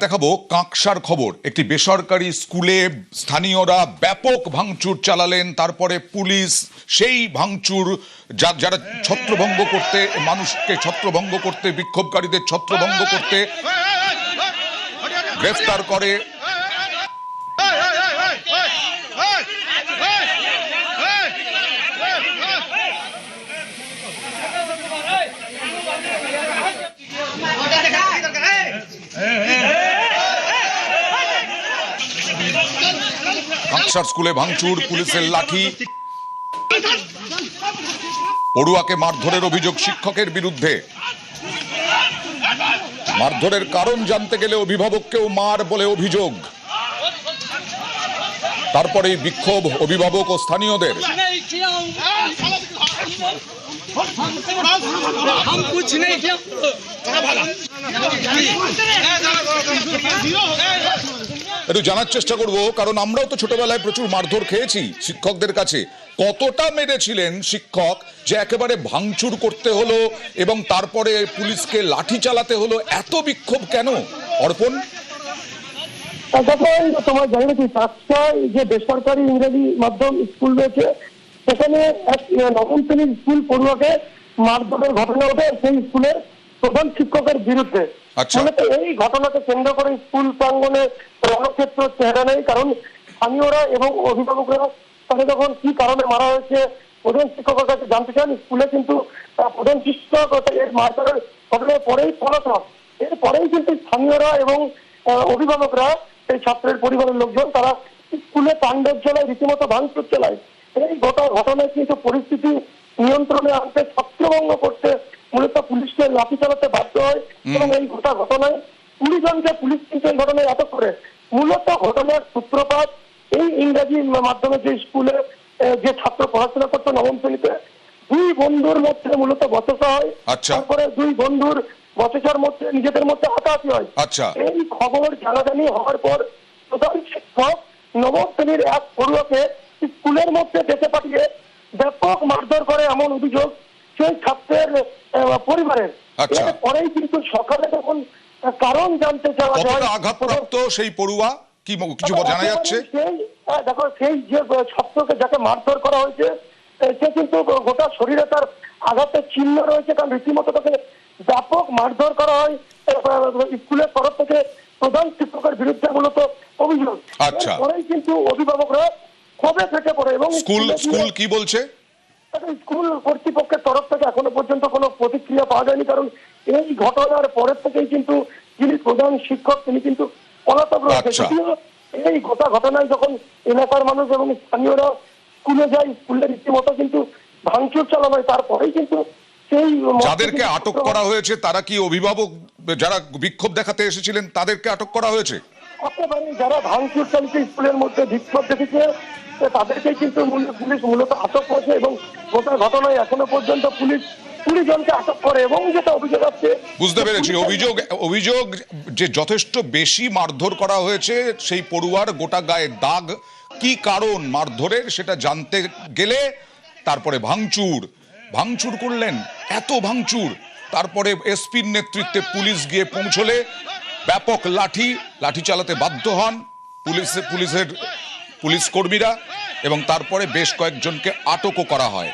দেখাবো কাঁকসার খবর। একটি বেসরকারি স্কুলে স্থানীয়রা ব্যাপক ভাঙচুর চালালেন, তারপরে পুলিশ সেই ভাঙচুর যারা ছত্রভঙ্গ করতে, মানুষকে ছত্রভঙ্গ করতে, বিক্ষোভকারীদের ছত্রভঙ্গ করতে গ্রেফতার করে। কাঁকসার স্কুলে ভাঙচুর, পুলিশের লাঠি, পড়ুয়াকে মারধরের অভিযোগ শিক্ষকের বিরুদ্ধে। মারধরের কারণ জানতে গেলে অভিভাবককেও মার বলে অভিযোগ। তারপরে বিক্ষোভ অভিভাবক ও স্থানীয়দের। একটু জানার চেষ্টা করবো, কারণ আমরাও তো ছোটবেলায় প্রচুর মারধর খেয়েছি শিক্ষকদের কাছে। কতটা মেরেছিলেন শিক্ষক যে একেবারে ভাঙচুর করতে হলো এবং তারপরে পুলিশকে লাঠি চালাতে হলো? এত বিক্ষোভ কেন অর্পণ? তোমার জানিয়েছি কাঁকসায় যে বেসরকারি ইংরেজি মাধ্যম স্কুল রয়েছে, সেখানে এক নবম শ্রেণীর স্কুল পড়ুয়াকে মারধরের ঘটনা ওঠে সেই স্কুলের প্রধান শিক্ষকের বিরুদ্ধে। মূলত এই ঘটনাকে কেন্দ্র করে স্কুল প্রাঙ্গনে রণক্ষেত্র চেহারা নেই, কারণ স্থানীয়রা এবং অভিভাবকরা তাকে যখন কি কারণে মারা হয়েছে প্রধান শিক্ষকের কাছে জানতে চান। স্কুলে কিন্তু প্রধান শিক্ষক এর মারধরের ঘটনার পরেই পলাতক। এরপরেই কিন্তু স্থানীয়রা এবং অভিভাবকরা, এই ছাত্রের পরিবারের লোকজন, তারা স্কুলে তাণ্ডব চালায়, রীতিমতো ভাঙচুর চালায়। এই গোটা ঘটনায় কিন্তু পরিস্থিতি নিয়ন্ত্রণে আনতে, ছত্রভঙ্গ করতে মূলত পুলিশকে লাঠি চালাতে বাধ্য হয় এবং এই গোটা ঘটনায় 20 জনকে পুলিশ কিন্তু এই ঘটনায় আটক করে। মূলত ঘটনার সূত্রপাত এই ইংরেজি মাধ্যমে যে স্কুলে যে ছাত্র পড়াশোনা করতো নবম শ্রেণীতে, দুই বন্ধুর মধ্যে মূলত বচসা হয়। তারপরে দুই বন্ধুর বচসার মধ্যে নিজেদের মধ্যে হাতাহাতি হয়। এই খবর জানাজানি হওয়ার পর প্রধান শিক্ষক নবম শ্রেণীর এক পড়ুয়াকে স্কুলের মধ্যে ডেকে পাঠিয়ে ব্যাপক মারধর করে এমন অভিযোগ সেই ছাত্রের পরিবারের। পরেই কিন্তু সকালে যখন কারণ জানতে চাওয়া হয়, আঘাতপ্রাপ্ত সেই পড়ুয়া কি কিছু জানা যাচ্ছে? দেখো, সেই যে ছাত্রকে যাকে মারধর করা হয়েছে সে কিন্তু গোটা শরীরে তার আঘাতের চিহ্ন রয়েছে, কারণ রীতিমতো তাকে ব্যাপক মারধর করা হয় স্কুলের তরফ থেকে প্রধান শিক্ষকের বিরুদ্ধে মূলত অভিযোগ। পরেই কিন্তু অভিভাবকরা ক্ষোভে ফেটে পড়ে এবং স্কুল কি বলছে? স্কুল কর্তৃপক্ষের তরফ থেকে এখনো পর্যন্ত কোনো প্রতিক্রিয়া পাওয়া যায়নি, কারণ এই ঘটনার পরের থেকেই কিন্তু যিনি প্রধান শিক্ষক তিনি কিন্তু পলাতক রয়েছে। এই গোটা ঘটনায় যখন এলাকার মানুষ এবং স্থানীয়রা স্কুলে যায়, স্কুলের রীতিমতো কিন্তু ভাঙচুর চালানো হয়। তারপরেই কিন্তু সেই যাদেরকে আটক করা হয়েছে তারা কি অভিভাবক, যারা বিক্ষোভ দেখাতে এসেছিলেন তাদেরকে আটক করা হয়েছে? যারা ভাঙচুর চালিয়েছে স্কুলের মধ্যে বিক্ষোভ দেখেছে তাদেরকে কিন্তু পুলিশ মূলত আটক করেছে এবং গোটা ঘটনায় এখনো পর্যন্ত পুলিশ 20 জনকে আটক করে। এবং যেটা অভিযোগ আছে, বুঝতে পেরেছি, অভিযোগ যে যথেষ্ট বেশি মারধর করা হয়েছে, সেই পড়ুয়ার গোটা গায়ে দাগ, কি কারণ মারধরের সেটা জানতে গেলে তারপরে ভাঙচুর করলেন। এত ভাঙচুর, তারপরে এসপির নেতৃত্বে পুলিশ গিয়ে পৌঁছলে ব্যাপক লাঠি চালাতে বাধ্য হন পুলিশ কর্মীরা এবং তারপরে বেশ কয়েকজনকে আটকও করা হয়।